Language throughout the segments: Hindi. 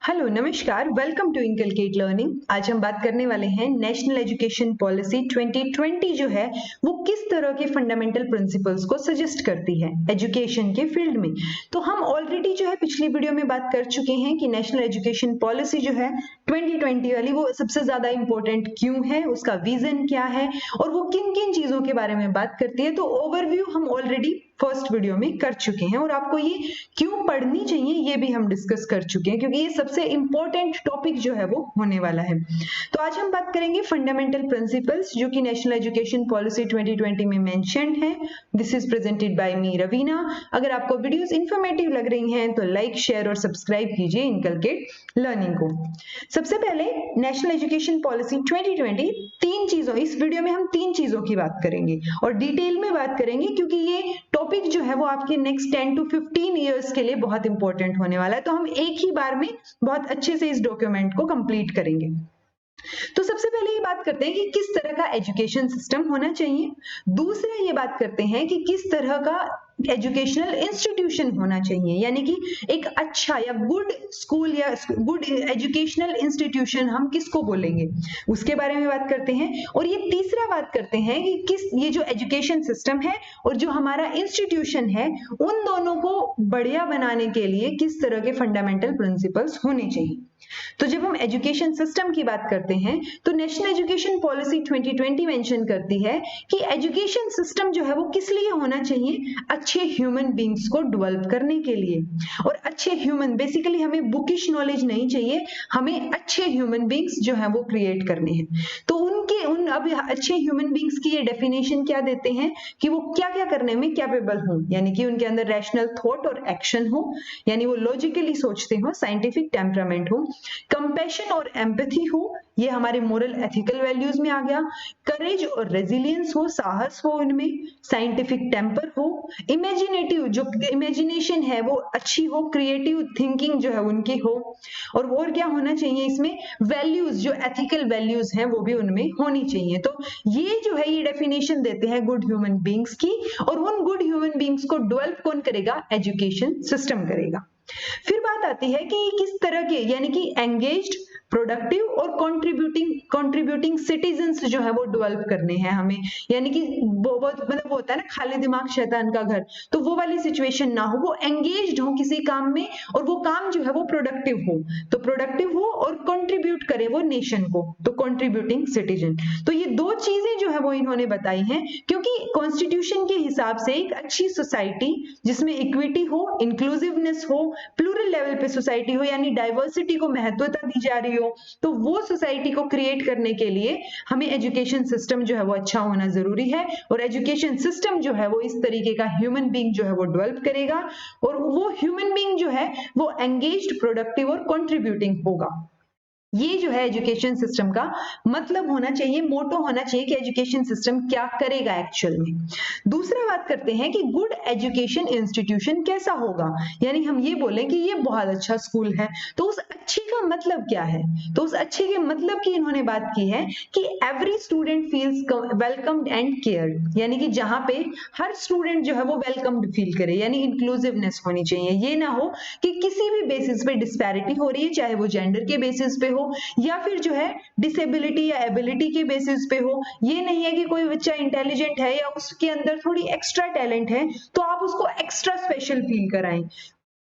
हेलो नमस्कार, वेलकम टू इनकलकेट लर्निंग। आज हम बात करने वाले हैं नेशनल एजुकेशन पॉलिसी 2020 जो है वो किस तरह के फंडामेंटल प्रिंसिपल्स को सजेस्ट करती है एजुकेशन के फील्ड में। तो हम ऑलरेडी जो है पिछली वीडियो में बात कर चुके हैं कि नेशनल एजुकेशन पॉलिसी जो है 2020 वाली वो सबसे ज्यादा इंपॉर्टेंट क्यों है, उसका विजन क्या है और वो किन किन चीजों के बारे में बात करती है। तो ओवरव्यू हम ऑलरेडी फर्स्ट वीडियो में कर चुके हैं और आपको ये क्यों पढ़नी चाहिए ये भी हम डिस्कस कर चुके हैं, क्योंकि ये सबसे इंपॉर्टेंट टॉपिक जो है वो होने वाला है। तो आज हम बात करेंगे फंडामेंटल प्रिंसिपल्स जो कि नेशनल एजुकेशन पॉलिसी 2020 में मेंशन्ड है। दिस इज प्रेजेंटेड बाय मी रवीना। अगर आपको वीडियोस इंफॉर्मेटिव लग रही हैं तो लाइक, शेयर और सब्सक्राइब कीजिए इनकलकेट लर्निंग को। सबसे पहले नेशनल एजुकेशन पॉलिसी 2020 तीन चीजों, इस वीडियो में हम तीन चीजों की बात करेंगे और डिटेल में बात करेंगे, क्योंकि ये टॉपिक जो है वो आपके नेक्स्ट 10 to 15 इयर्स के लिए बहुत इंपॉर्टेंट होने वाला है। तो हम एक ही बार में बहुत अच्छे से इस डॉक्यूमेंट को कंप्लीट करेंगे। तो सबसे पहले ये बात करते हैं कि किस तरह का एजुकेशन सिस्टम होना चाहिए। दूसरा ये बात करते हैं कि किस तरह का एजुकेशनल इंस्टीट्यूशन होना चाहिए, यानी कि एक अच्छा या गुड स्कूल या गुड एजुकेशनल इंस्टीट्यूशन हम किसको बोलेंगे, उसके बारे में बात करते हैं। और ये तीसरा बात करते हैं कि किस ये जो एजुकेशन सिस्टम है और जो हमारा इंस्टीट्यूशन है उन दोनों को बढ़िया बनाने के लिए किस तरह के फंडामेंटल प्रिंसिपल्स होने चाहिए। तो जब हम एजुकेशन सिस्टम की बात करते हैं तो नेशनल एजुकेशन पॉलिसी 2020 मेंशन करती है कि एजुकेशन सिस्टम जो है वो किस लिए होना चाहिए, अच्छे ह्यूमन बींग्स को डेवलप करने के लिए। और अच्छे ह्यूमन, बेसिकली हमें बुकिश नॉलेज नहीं चाहिए, हमें अच्छे ह्यूमन बींग्स जो है वो क्रिएट करने हैं। तो अब अच्छे ह्यूमन बींग्स की ये डेफिनेशन क्या देते हैं कि वो क्या क्या करने में कैपेबल हो, यानी कि उनके अंदर रैशनल थॉट और एक्शन हो, यानी वो लॉजिकली सोचते हो, साइंटिफिक टेम्परामेंट हो, कंपैशन और एम्पैथी हो, ये हमारे मोरल एथिकल वैल्यूज में आ गया, करेज और रेजिलियंस हो, साहस हो उनमें, साइंटिफिक टेम्पर हो, इमेजिनेटिव जो इमेजिनेशन है वो अच्छी हो, क्रिएटिव थिंकिंग जो है उनकी हो, और क्या होना चाहिए इसमें, वैल्यूज जो एथिकल वैल्यूज हैं वो भी उनमें होनी चाहिए। तो ये जो है ये डेफिनेशन देते हैं गुड ह्यूमन बींग्स की, और उन गुड ह्यूमन बींग्स को डेवलप कौन करेगा, एजुकेशन सिस्टम करेगा। फिर बात आती है कि किस तरह के, यानी कि एंगेज्ड, प्रोडक्टिव और कंट्रीब्यूटिंग सिटीजन्स जो है वो डेवलप करने हैं हमें, यानी कि बहुत मतलब वो होता है ना खाली दिमाग शैतान का घर, तो वो वाली सिचुएशन ना हो, वो एंगेज्ड हो किसी काम में और वो काम जो है वो प्रोडक्टिव हो, तो प्रोडक्टिव हो और कंट्रीब्यूट करे वो नेशन को, तो कंट्रीब्यूटिंग सिटीजन। तो ये दो चीजें जो है वो इन्होंने बताई हैं, क्योंकि कॉन्स्टिट्यूशन के हिसाब से एक अच्छी सोसाइटी जिसमें इक्विटी हो, इंक्लूसिवनेस हो, प्लूरल लेवल पे सोसाइटी हो, यानी डाइवर्सिटी को महत्वता दी जा रही हो, तो वो सोसाइटी को क्रिएट करने के लिए हमें एजुकेशन सिस्टम जो है वो अच्छा होना जरूरी है। और एजुकेशन सिस्टम जो है वो इस तरीके का ह्यूमन बीइंग जो है वो डेवलप करेगा, और वो ह्यूमन बीइंग जो है वो एंगेज्ड, प्रोडक्टिव और कंट्रीब्यूटिंग होगा। ये जो है एजुकेशन सिस्टम का मतलब होना चाहिए, मोटो होना चाहिए कि एजुकेशन सिस्टम क्या करेगा एक्चुअल में। दूसरा बात करते हैं कि गुड एजुकेशन इंस्टीट्यूशन कैसा होगा, यानी हम ये बोलें कि ये बहुत अच्छा स्कूल है, तो उस अच्छे का मतलब क्या है। तो उस अच्छे के मतलब की इन्होंने बात की है कि every student feels welcomed and cared, यानी कि जहां पे हर स्टूडेंट जो है वो वेलकम्ड फील करे, यानी इंक्लूसिवनेस होनी चाहिए। ये ना हो कि किसी भी बेसिस पे डिस्पैरिटी हो रही है, चाहे वो जेंडर के बेसिस पे हो या फिर जो है डिसेबिलिटी या एबिलिटी के बेसिस पे हो। ये नहीं है कि कोई बच्चा इंटेलिजेंट है या उसके अंदर थोड़ी एक्स्ट्रा टैलेंट है तो आप उसको एक्स्ट्रा स्पेशल फील कराएं।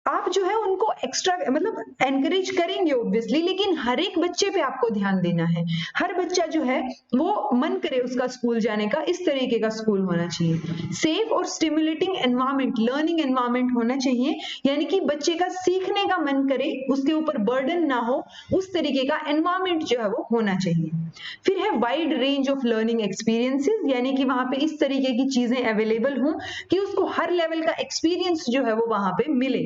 आप जो है उनको एक्स्ट्रा मतलब एनकरेज करेंगे ऑब्वियसली, लेकिन हर एक बच्चे पे आपको ध्यान देना है। हर बच्चा जो है वो मन करे उसका स्कूल जाने का, इस तरीके का स्कूल होना चाहिए। सेफ और स्टिमुलेटिंग एनवायरनमेंट, लर्निंग एनवायरनमेंट होना चाहिए, यानी कि बच्चे का सीखने का मन करे, उसके ऊपर बर्डन ना हो, उस तरीके का एनवायरनमेंट जो है वो होना चाहिए। फिर है wide range of learning experiences, यानी कि वहां पे इस तरीके की चीजें अवेलेबल हों कि उसको हर लेवल का एक्सपीरियंस जो है वो वहां पे मिले।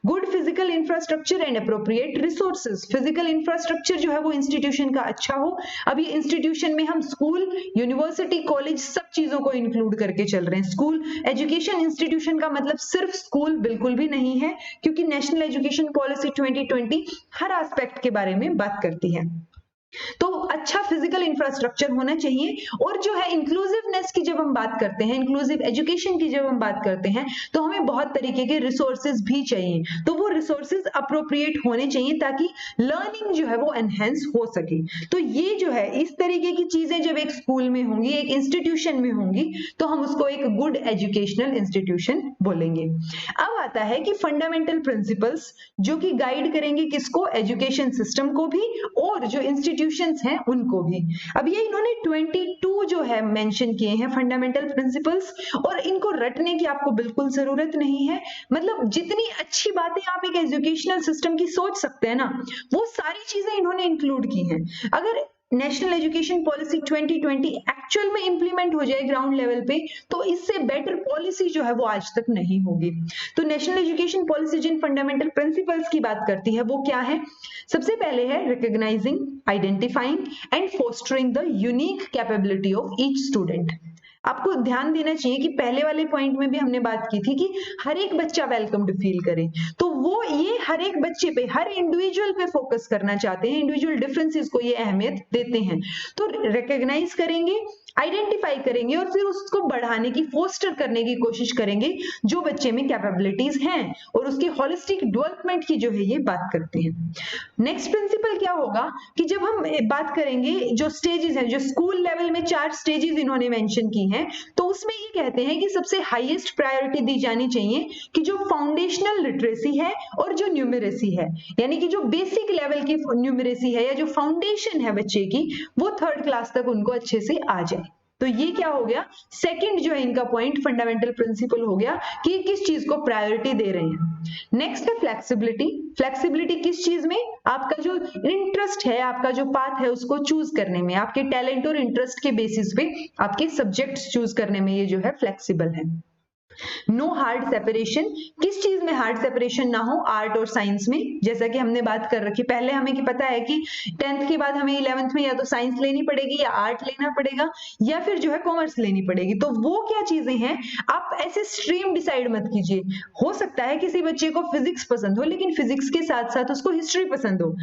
Good physical infrastructure and appropriate resources, physical infrastructure जो है वो इंस्टीट्यूशन का अच्छा हो। अब ये इंस्टीट्यूशन में हम स्कूल, यूनिवर्सिटी, कॉलेज सब चीजों को इंक्लूड करके चल रहे हैं। स्कूल एजुकेशन इंस्टीट्यूशन का मतलब सिर्फ स्कूल बिल्कुल भी नहीं है, क्योंकि नेशनल एजुकेशन पॉलिसी 2020 हर एस्पेक्ट के बारे में बात करती है। तो अच्छा फिजिकल इंफ्रास्ट्रक्चर होना चाहिए। और जो है इंक्लूसिवनेस की जब हम बात करते हैं, इंक्लूसिव एजुकेशन की जब हम बात करते हैं, तो हमें बहुत तरीके के रिसोर्सेज भी चाहिए। तो वो रिसोर्सेज अप्रोप्रिएट होने चाहिए ताकि लर्निंग जो है वो एनहेंस हो सके। तो ये जो है इस तरीके की चीजें जब एक स्कूल में होंगी, एक इंस्टीट्यूशन में होंगी, तो हम उसको एक गुड एजुकेशनल इंस्टीट्यूशन बोलेंगे। अब आता है कि फंडामेंटल प्रिंसिपल्स जो कि गाइड करेंगे किसको, एजुकेशन सिस्टम को भी और जो इंस्टीट्यूशंस हैं उनको भी। अब ये इन्होंने 22 जो है मेंशन किए हैं फंडामेंटल प्रिंसिपल्स, और इनको रटने की आपको बिल्कुल जरूरत नहीं है। मतलब जितनी अच्छी बातें आप एक एजुकेशनल सिस्टम की सोच सकते हैं ना, वो सारी चीजें इन्होंने इंक्लूड की हैं। अगर नेशनल एजुकेशन पॉलिसी 2020 एक्चुअल में इंप्लीमेंट हो जाए ग्राउंड लेवल पे, तो इससे बेटर पॉलिसी जो है वो आज तक नहीं होगी। तो नेशनल एजुकेशन पॉलिसी जिन फंडामेंटल प्रिंसिपल्स की बात करती है वो क्या है? सबसे पहले है recognising, identifying and fostering the unique capability of each student. आपको ध्यान देना चाहिए कि पहले वाले पॉइंट में भी हमने बात की थी कि हर एक बच्चा वेलकम्ड फील करे, तो वो ये हर एक बच्चे पे, हर इंडिविजुअल पे फोकस करना चाहते हैं, इंडिविजुअल डिफरेंसेस को ये अहमियत देते हैं। तो रिकॉग्नाइज करेंगे, आइडेंटिफाई करेंगे और फिर उसको बढ़ाने की, फोस्टर करने की कोशिश करेंगे जो बच्चे में कैपेबिलिटीज हैं, और उसकी होलिस्टिक डेवलपमेंट की जो है ये बात करते हैं। नेक्स्ट प्रिंसिपल क्या होगा कि जब हम बात करेंगे जो स्टेजेस हैं, जो स्कूल लेवल में 4 स्टेजेस इन्होंने मेंशन की हैं, तो उसमें ये कहते हैं कि सबसे हाईएस्ट प्रायोरिटी दी जानी चाहिए कि जो फाउंडेशनल लिटरेसी है और जो न्यूमरेसी है, यानी कि जो बेसिक लेवल की न्यूमरेसी है या जो फाउंडेशन है बच्चे की, वो 3rd क्लास तक उनको अच्छे से आ जाए। तो ये क्या हो गया, सेकंड जो है इनका पॉइंट फंडामेंटल प्रिंसिपल हो गया कि किस चीज को प्रायोरिटी दे रहे हैं। नेक्स्ट है फ्लेक्सिबिलिटी। फ्लेक्सिबिलिटी किस चीज में? आपका जो इंटरेस्ट है, आपका जो पाथ है उसको चूज करने में, आपके टैलेंट और इंटरेस्ट के बेसिस पे आपके सब्जेक्ट्स चूज करने में ये जो है फ्लेक्सिबल है। No hard separation. किस चीज में हार्ड सेपरेशन ना हो? आर्ट और साइंस में। जैसा कि हमने बात कर रखी, पहले हमें की पता है कि 10th के बाद हमें 11th में या तो साइंस लेनी पड़ेगी या आर्ट लेना पड़ेगा या फिर जो है कॉमर्स लेनी पड़ेगी। तो वो क्या चीजें हैं, आप ऐसे स्ट्रीम डिसाइड मत कीजिए। हो सकता है किसी बच्चे को फिजिक्स पसंद हो लेकिन फिजिक्स के साथ साथ उसको हिस्ट्री पसंद हो।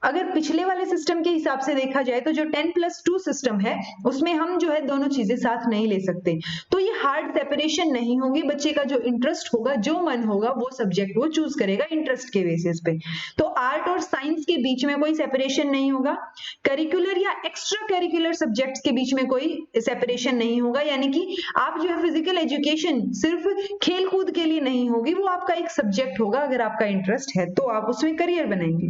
अगर पिछले वाले सिस्टम के हिसाब से देखा जाए तो जो 10+2 सिस्टम है उसमें हम जो है दोनों चीजें साथ नहीं ले सकते। तो ये हार्ड सेपरेशन नहीं होगी, बच्चे का जो इंटरेस्ट होगा, जो मन होगा, वो सब्जेक्ट वो चूज करेगा इंटरेस्ट के बेसिस पे। तो आर्ट और साइंस के बीच में कोई सेपरेशन नहीं होगा। करिकुलर या एक्स्ट्रा करिकुलर सब्जेक्ट्स के बीच में कोई सेपरेशन नहीं होगा, यानी कि आप जो है फिजिकल एजुकेशन सिर्फ खेल कूद के लिए नहीं होगी, वो आपका एक सब्जेक्ट होगा। अगर आपका इंटरेस्ट है तो आप उसमें करियर बनाएंगे।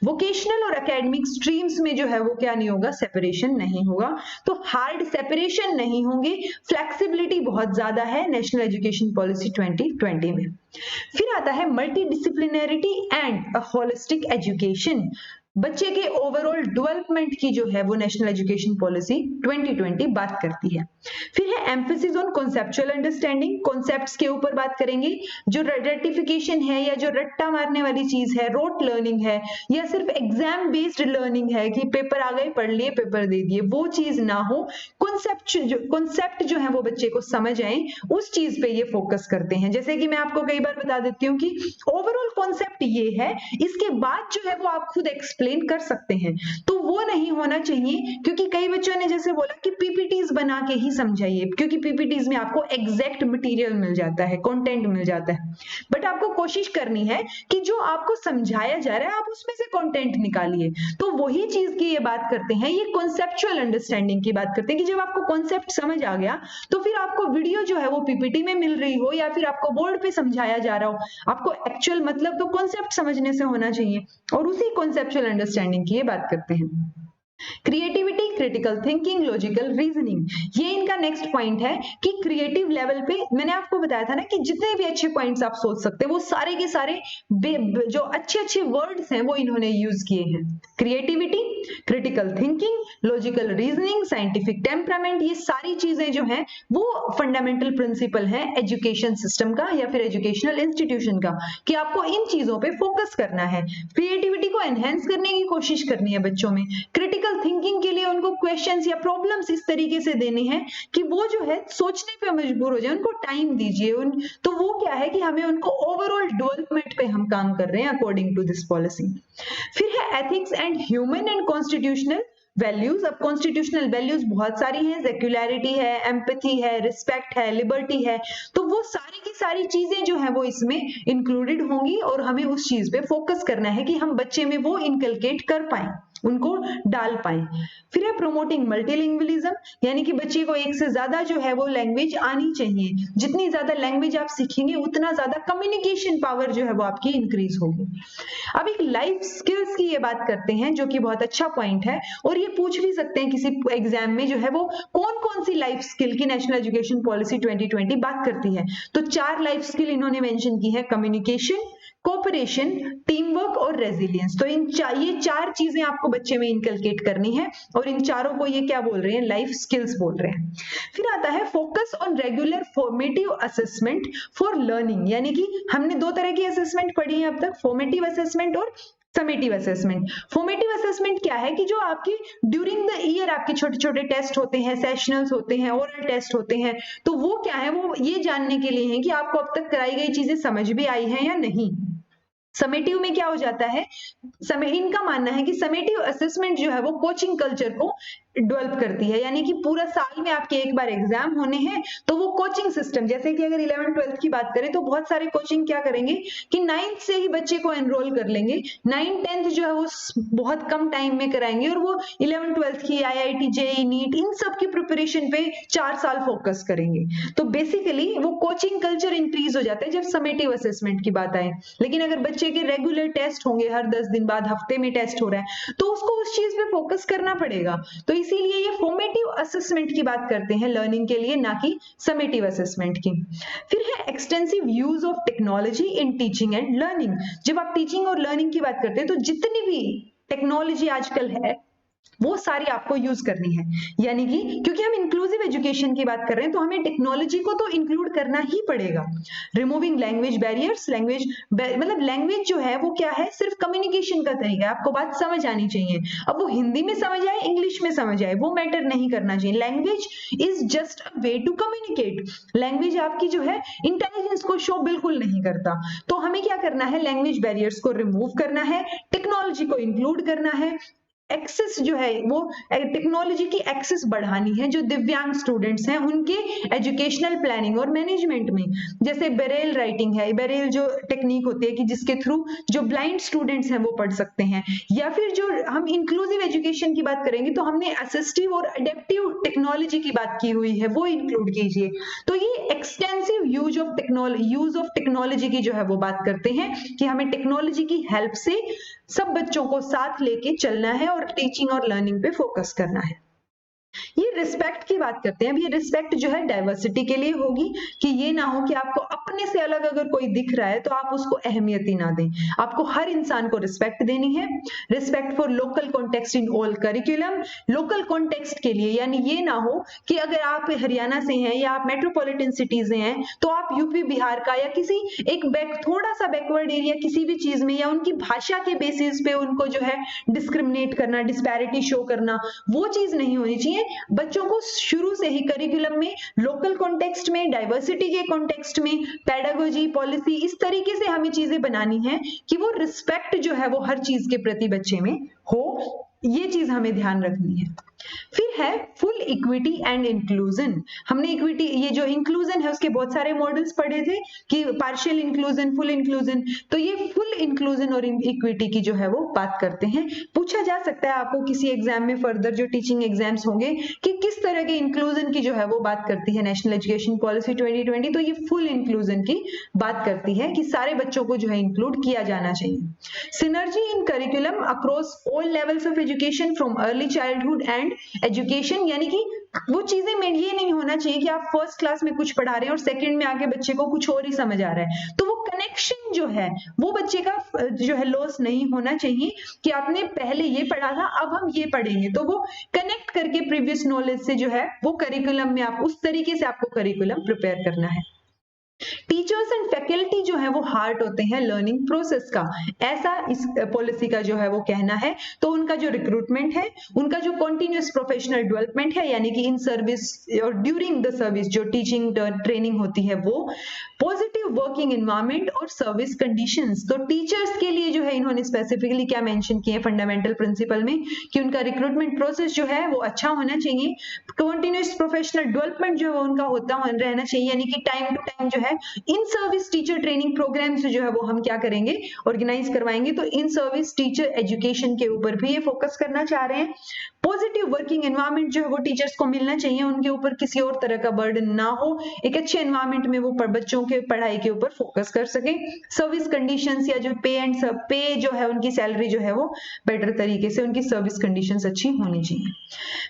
वोकेशनल और एकेडमिक स्ट्रीम्स में जो है वो क्या नहीं होगा, सेपरेशन नहीं होगा। तो हार्ड सेपरेशन नहीं होंगे। फ्लेक्सिबिलिटी बहुत ज्यादा है नेशनल एजुकेशन पॉलिसी 2020 में। फिर आता है मल्टीडिसिप्लिनरिटी एंड अ होलिस्टिक एजुकेशन। बच्चे के ओवरऑल डेवलपमेंट की जो है वो नेशनल एजुकेशन पॉलिसी 2020 बात करती है। फिर है emphasis on conceptual understanding. Concepts के ऊपर बात करेंगे। जो रेटिफिकेशन है या जो रट्टा मारने वाली चीज है, रोट लर्निंग है या सिर्फ एग्जाम बेस्ड लर्निंग है कि पेपर आ गए, पढ़ लिए, पेपर दे दिए, वो चीज ना हो। कॉन्सेप्ट जो है वो बच्चे को समझ आए, उस चीज पे ये फोकस करते हैं। जैसे कि मैं आपको कई बार बता देती हूँ कि ओवरऑल कॉन्सेप्ट ये है, इसके बाद जो है वो आप खुद एक्सप्लेन कर सकते हैं। तो वो नहीं होना चाहिए, क्योंकि कई बच्चों ने जैसे बोला कि पीपीटीज बना के ही समझाइए, क्योंकि पीपीटीज में आपको एग्जैक्ट मटेरियल मिल जाता है, कंटेंट मिल जाता है। बट आपको कोशिश करनी है कि जो आपको समझाया जा रहा है आप उसमें से कंटेंट निकालिए। तो वही चीज की ये बात करते हैं, ये कॉन्सेप्चुअल अंडरस्टैंडिंग की बात करते हैं कि जब आपको कॉन्सेप्ट समझ आ गया तो फिर आपको वीडियो जो है वो पीपीटी में मिल रही हो या फिर आपको बोर्ड पे समझाया जा रहा हो, आपको एक्चुअल मतलब तो कॉन्सेप्ट समझने से होना चाहिए, और उसी कॉन्सेप्चुअल अंडरस्टैंडिंग की ये बात करते हैं। Creativity, critical thinking, logical reasoning, ये इनका नेक्स्ट पॉइंट है कि क्रिएटिव लेवल पे मैंने आपको बताया था ना कि जितने भी अच्छे पॉइंट्स आप सोच सकते हैं वो सारे के सारे जो अच्छे अच्छे वर्ड्स हैं वो इन्होंने यूज किए हैं। Creativity, critical thinking, logical reasoning, scientific temperament, ये सारी चीजें जो हैं वो फंडामेंटल प्रिंसिपल है एजुकेशन सिस्टम का या फिर एजुकेशनल इंस्टीट्यूशन का, कि आपको इन चीजों पे फोकस करना है। क्रिएटिविटी को एनहेंस करने की कोशिश करनी है बच्चों में। क्रिटिकल थिंकिंग के लिए उनको क्वेश्चंस या प्रॉब्लम्स इस तरीके से देने हैं कि वो जो है सोचने पे मजबूर हो जाए, उनको टाइम दीजिए। तो वो क्या है कि हमें उनको ओवरऑल डेवलपमेंट पे हम काम कर रहे हैं अकॉर्डिंग टू दिस पॉलिसी। फिर है ethics and human and constitutional values, अब कॉन्स्टिट्यूशनल वैल्यूज बहुत सारी हैं, सेक्युलरिटी है, एम्पैथी है, रिस्पेक्ट है, लिबर्टी है, तो वो सारी की सारी चीजें जो है वो इसमें इंक्लूडेड होंगी और हमें उस चीज पे फोकस करना है कि हम बच्चे में वो इनकलकेट कर पाए, उनको डाल पाए। फिर है प्रोमोटिंग मल्टीलिंगुअलिज्म, यानी कि बच्चे को एक से ज्यादा जो है वो लैंग्वेज आनी चाहिए, जितनी ज्यादा लैंग्वेज आप सीखेंगे उतना ज्यादा कम्युनिकेशन पावर जो है वो आपकी इंक्रीज होगी। अब एक लाइफ स्किल्स की ये बात करते हैं जो कि बहुत अच्छा पॉइंट है और ये पूछ भी सकते हैं किसी एग्जाम में जो है वो कौन कौन सी लाइफ स्किल की नेशनल एजुकेशन पॉलिसी 2020 बात करती है। तो 4 लाइफ स्किल इन्होंने मेंशन की है, कम्युनिकेशन, कोऑपरेशन, टीम वर्क और रेजिलियंस। तो ये 4 चीजें आपको बच्चे में इनकलकेट करनी है और इन चारों को ये क्या बोल रहे हैं, लाइफ स्किल्स बोल रहे हैं। फिर आता है focus on regular formative assessment for learning, यानी कि हमने 2 तरह की असेसमेंट पढ़ी है अब तक, फॉर्मेटिव असेसमेंट और समेटिव असेसमेंट। फॉर्मेटिव असेसमेंट क्या है कि जो आपकी ड्यूरिंग द ईयर आपके छोटे छोटे टेस्ट होते हैं, सेशनल्स होते हैं, ओरल टेस्ट होते हैं, तो वो क्या है, वो ये जानने के लिए है कि आपको अब तक कराई गई चीजें समझ भी आई हैं या नहीं। समेटिव में क्या हो जाता है, इनका मानना है कि समेटिव असेसमेंट जो है वो कोचिंग कल्चर को डेवलप करती है, यानी कि पूरा साल में आपके एक बार एग्जाम होने हैं, तो वो कोचिंग सिस्टम, जैसे कि अगर 11th 12th की बात करें तो बहुत सारे कोचिंग क्या करेंगे कि 9th से ही बच्चे को एनरोल कर लेंगे, 9th 10th जो है वो बहुत कम टाइम में कराएंगे और वो 11th 12th की IIT JEE नीट इन सब की प्रिपरेशन पे 4 साल फोकस करेंगे। तो बेसिकली वो कोचिंग कल्चर इंक्रीज हो जाता है जब समेटिव असेसमेंट की बात आए। लेकिन अगर बच्चे के रेगुलर टेस्ट होंगे, हर 10 दिन बाद हफ्ते में टेस्ट हो रहा है, तो उसको उस चीज पे फोकस करना पड़ेगा। तो इसीलिए ये फॉर्मेटिव असेसमेंट की बात करते हैं लर्निंग के लिए, ना कि समेटिव असेसमेंट की। फिर है extensive use of technology in teaching and learning. जब आप टीचिंग और लर्निंग की बात करते हैं तो जितनी भी टेक्नोलॉजी आजकल है वो सारी आपको यूज करनी है, यानी कि क्योंकि हम इंक्लूसिव एजुकेशन की बात कर रहे हैं तो हमें टेक्नोलॉजी को तो इंक्लूड करना ही पड़ेगा। रिमूविंग लैंग्वेज बैरियर्स, मतलब लैंग्वेज जो है वो क्या है, सिर्फ कम्युनिकेशन का तरीका है, आपको बात समझ आनी चाहिए। अब वो हिंदी में समझ आए, इंग्लिश में समझ आए, वो मैटर नहीं करना चाहिए। Language is just a way to communicate. Language आपकी जो है इंटेलिजेंस को शो बिल्कुल नहीं करता। तो हमें क्या करना है, लैंग्वेज बैरियर्स को रिमूव करना है, टेक्नोलॉजी को इंक्लूड करना है, एक्सेस जो है वो टेक्नोलॉजी की एक्सेस बढ़ानी है जो दिव्यांग स्टूडेंट्स हैं उनके एजुकेशनल प्लानिंग और मैनेजमेंट में। जैसे बेरेल राइटिंग है, बेरेल जो टेक्निक होती है कि जिसके थ्रू जो ब्लाइंड स्टूडेंट्स हैं वो पढ़ सकते हैं, या फिर जो हम इंक्लूसिव एजुकेशन की बात करेंगे तो हमने असिस्टिव और अडेप्टिव टेक्नोलॉजी की बात की हुई है, वो इंक्लूड कीजिए। तो ये एक्सटेंसिव यूज ऑफ टेक्नोलॉजी की जो है वो बात करते हैं कि हमें टेक्नोलॉजी की हेल्प से सब बच्चों को साथ लेके चलना है और टीचिंग और लर्निंग पे फोकस करना है। ये रिस्पेक्ट की बात करते हैं। अब ये रिस्पेक्ट जो है डाइवर्सिटी के लिए होगी कि ये ना हो कि आपको अपने से अलग अगर कोई दिख रहा है तो आप उसको अहमियत ही ना दें, आपको हर इंसान को रिस्पेक्ट देनी है। Respect for local context in all curriculum, local context के लिए, यानी ये ना हो कि अगर आप हरियाणा से हैं या आप मेट्रोपॉलिटन सिटीज से हैं तो आप यूपी बिहार का या किसी एक थोड़ा सा बैकवर्ड एरिया किसी भी चीज में या उनकी भाषा के बेसिस पे उनको जो है डिस्क्रिमिनेट करना, डिस्पैरिटी शो करना, वो चीज नहीं होनी चाहिए। बच्चों को शुरू से ही करिकुलम में लोकल कॉन्टेक्स्ट में, डाइवर्सिटी के कॉन्टेक्स्ट में, पेडागोजी पॉलिसी इस तरीके से हमें चीजें बनानी है कि वो रिस्पेक्ट जो है वो हर चीज के प्रति बच्चे में हो, ये चीज हमें ध्यान रखनी है। फिर है फुल इक्विटी एंड इंक्लूजन। हमने इक्विटी, ये जो इंक्लूजन है उसके बहुत सारे मॉडल्स पढ़े थे कि पार्शियल इंक्लूजन, फुल इंक्लूजन, तो ये फुल इंक्लूजन और इक्विटी की जो है वो बात करते हैं। पूछा जा सकता है आपको किसी एग्जाम में, फर्दर जो टीचिंग एग्जाम्स होंगे, कि किस तरह के इंक्लूजन की जो है वो बात करती है नेशनल एजुकेशन पॉलिसी 2020। तो ये फुल इंक्लूजन की बात करती है कि सारे बच्चों को जो है इंक्लूड किया जाना चाहिए। Synergy in curriculum across all levels of education from early childhood and education, यानी कि वो चीजें में ये नहीं होना चाहिए कि आप फर्स्ट क्लास में कुछ पढ़ा रहे हैं और सेकंड में आके बच्चे को कुछ और ही समझ आ रहा है, तो वो कनेक्शन जो है वो बच्चे का जो है लॉस नहीं होना चाहिए कि आपने पहले ये पढ़ा था अब हम ये पढ़ेंगे, तो वो कनेक्ट करके प्रीवियस नॉलेज से जो है वो करिकुलम में आप उस तरीके से आपको करिकुलम प्रिपेयर करना है। टीचर्स एंड फैकल्टी जो है वो हार्ट होते हैं लर्निंग प्रोसेस का, ऐसा इस पॉलिसी का जो है वो कहना है। तो उनका जो रिक्रूटमेंट है, उनका जो कॉन्टिन्यूस प्रोफेशनल डेवलपमेंट है, यानी कि इन सर्विस और ड्यूरिंग द सर्विस जो टीचिंग ट्रेनिंग होती है वो, पॉजिटिव वर्किंग एनवायरनमेंट और सर्विस कंडीशंस। तो टीचर्स के लिए जो है इन्होंने स्पेसिफिकली क्या मेंशन किए फंडामेंटल प्रिंसिपल में कि उनका रिक्रूटमेंट प्रोसेस जो है वो अच्छा होना चाहिए, कॉन्टिन्यूस प्रोफेशनल डेवलपमेंट जो है उनका होता रहना चाहिए, यानी कि टाइम टू टाइम जो है in service teacher training programme जो है वो हम क्या करेंगे, ऑर्गेनाइज करवाएंगे। तो इन सर्विस टीचर एजुकेशन के ऊपर भी ये फोकस करना चाह रहे हैं। पॉजिटिव वर्किंग एनवायरनमेंट जो है वो टीचर्स को मिलना चाहिए, उनके ऊपर किसी और तरह का बर्डन ना हो, एक अच्छे एनवायरनमेंट में वो बच्चों के पढ़ाई के ऊपर फोकस कर सके। सर्विस कंडीशंस या जो पे जो है उनकी सैलरी जो है वो बेटर तरीके से, उनकी सर्विस कंडीशंस अच्छी होनी चाहिए।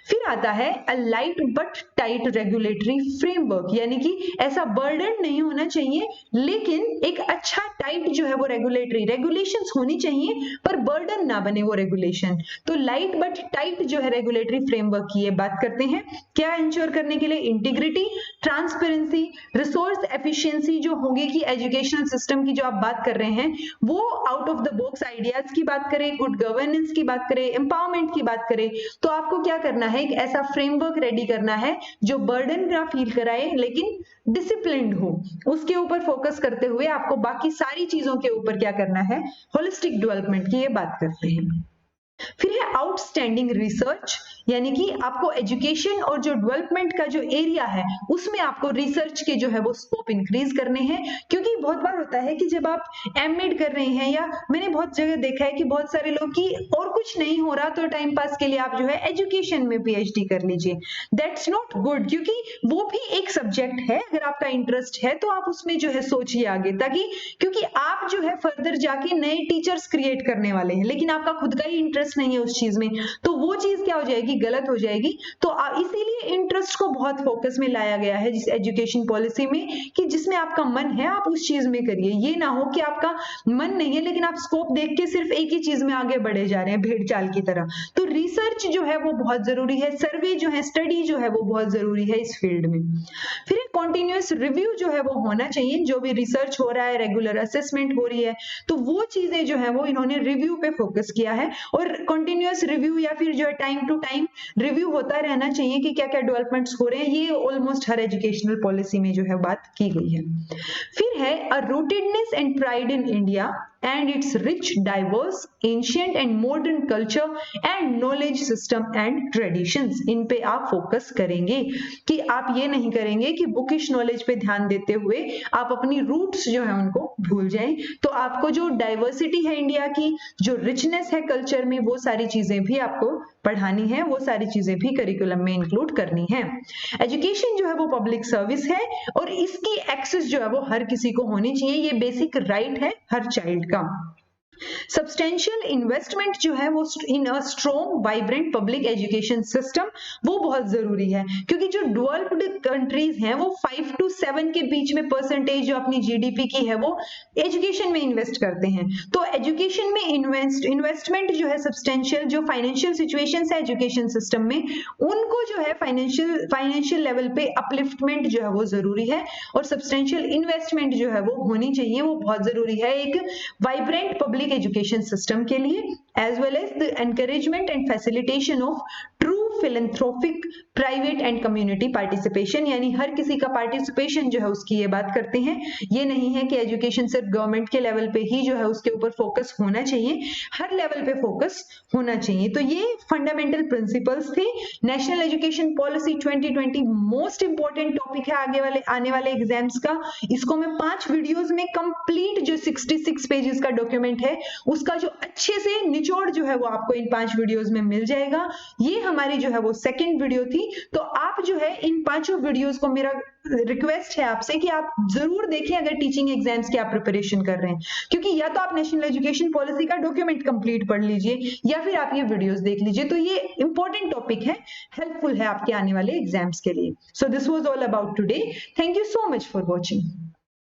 फिर आता है a light but tight regulatory framework, यानी कि ऐसा बर्डन नहीं होना चाहिए लेकिन एक अच्छा टाइट जो है वो रेगुलेशंस होनी चाहिए, पर बर्डन ना बने वो रेगुलेशन। तो लाइट बट टाइट जो है रेगुलेटरी फ्रेमवर्क की ये बात करते हैं। क्या इंश्योर करने के लिए? इंटीग्रिटी, ट्रांसपेरेंसी, रिसोर्स एफिशिएंसी जो होगी कि एजुकेशनल सिस्टम की जो आप बात कर रहे हैं वो out of the box ideas की बात करें, गुड गवर्नेंस की बात करें, एम्पावरमेंट की बात करें, तो आपको क्या करना है, एक ऐसा फ्रेमवर्क रेडी करना है जो बर्डन ना फील कराए लेकिन डिसिप्लिन्ड हो। उसके ऊपर फोकस करते हुए आपको बाकी सारी चीजों के ऊपर क्या करना है, होलिस्टिक डेवलपमेंट की ये बात करते हैं। फिर है आउटस्टैंडिंग रिसर्च, यानी कि आपको एजुकेशन और जो डेवलपमेंट का जो एरिया है उसमें आपको रिसर्च के जो है वो स्कोप इंक्रीज करने हैं। क्योंकि बहुत बार होता है कि जब आप एमएड कर रहे हैं, या मैंने बहुत जगह देखा है कि बहुत सारे लोग की और कुछ नहीं हो रहा तो टाइम पास के लिए आप जो है एजुकेशन में पीएचडी कर लीजिए। दैट्स नॉट गुड, क्योंकि वो भी एक सब्जेक्ट है, अगर आपका इंटरेस्ट है तो आप उसमें जो है सोचिए आगे, ताकि क्योंकि आप जो है फर्दर जाके नए टीचर्स क्रिएट करने वाले हैं लेकिन आपका खुद का ही इंटरेस्ट नहीं है उस चीज में, तो वो चीज क्या हो जाएगी, गलत हो जाएगी। तो इसीलिए इंटरेस्ट को बहुत फोकस में लाया गया है जिस एजुकेशन पॉलिसी में, कि जिसमें आपका मन है आप उस चीज में करिए। ये ना हो कि आपका मन नहीं है लेकिन आप स्कोप देख के सिर्फ एक ही चीज में आगे बढ़े जा रहे हैं भेड़ चाल की तरह। तो रिसर्च जो है वो बहुत जरूरी है, सर्वे जो है, स्टडी जो है वो बहुत जरूरी है इस फील्ड में। फिर कॉन्टिन्यूअस रिव्यू जो है वो होना चाहिए, जो भी रिसर्च हो रहा है, रेगुलर असेसमेंट हो रही है, तो वो चीजें जो है वो इन्होंने रिव्यू पे फोकस किया है। और कंटिन्यूअस रिव्यू या फिर जो है टाइम टू टाइम रिव्यू होता रहना चाहिए कि क्या क्या डेवलपमेंट्स हो रहे हैं, ये ऑलमोस्ट हर एजुकेशनल पॉलिसी में जो है बात की गई है। फिर है a rootedness and pride in India and its rich, diverse, ancient and modern culture and knowledge system and traditions। इन पे आप फोकस करेंगे कि आप ये नहीं करेंगे कि बुकिश नॉलेज पे ध्यान देते हुए आप अपनी रूट्स जो है उनको भूल जाएं। तो आपको जो डाइवर्सिटी है इंडिया की, जो रिचनेस है कल्चर में, वो सारी चीजें भी आपको पढ़ानी है, वो सारी चीजें भी करिकुलम में इंक्लूड करनी है। एजुकेशन जो है वो पब्लिक सर्विस है और इसकी एक्सेस जो है वो हर किसी को होनी चाहिए, ये बेसिक राइट है हर चाइल्ड का। सब्सटेंशियल इन्वेस्टमेंट जो है वो in a strong vibrant public education system, वो बहुत जरूरी है, क्योंकि जो डेवलप्ड कंट्रीज हैं वो 5 to 7 के बीच में परसेंटेज जो अपनी जीडीपी की है वो एजुकेशन में इन्वेस्ट करते हैं। तो एजुकेशन में इन्वेस्टमेंट जो है सब्सटेंशियल, जो फाइनेंशियल सिचुएशंस है एजुकेशन सिस्टम में, उनको जो है फाइनेंशियल लेवल पे अपलिफ्टमेंट जो है वो जरूरी है, और सब्सटेंशियल इन्वेस्टमेंट जो है वो होनी चाहिए, वो बहुत जरूरी है एक वाइब्रेंट पब्लिक एजुकेशन सिस्टम के लिए, as well as the encouragement and facilitation of true philanthropic private and community participation, यानी हर किसी का पार्टिसिपेशन जो है उसकी ये बात करते हैं। ये नहीं है कि एजुकेशन सिर्फ गवर्नमेंट के लेवल पे ही जो है उसके ऊपर फोकस होना चाहिए, हर लेवल पे फोकस होना चाहिए। तो ये फंडामेंटल प्रिंसिपल्स थे national education policy 2020। Most important topic है आने वाले एग्जाम्स का। इसको मैं 5 वीडियोस में कंप्लीट जो 66 पेजेस का डॉक्यूमेंट है उसका जो अच्छे से निचोड़ जो है वो आपको इन 5 वीडियोस में मिल जाएगा। ये हमारी जो है वो सेकंड वीडियो थी। तो आप जो है इन 5 वीडियोस को, मेरा रिक्वेस्ट है आपसे कि आप जरूर देखें अगर टीचिंग एग्जाम्स की आप प्रिपरेशन कर रहे हैं, क्योंकि या तो आप नेशनल एजुकेशन पॉलिसी का डॉक्यूमेंट कंप्लीट पढ़ लीजिए या फिर आप ये वीडियोस देख लीजिए। तो ये इंपॉर्टेंट टॉपिक है, हेल्पफुल है आपके आने वाले एग्जाम्स के लिए। So this was all about today. Thank you so much for watching.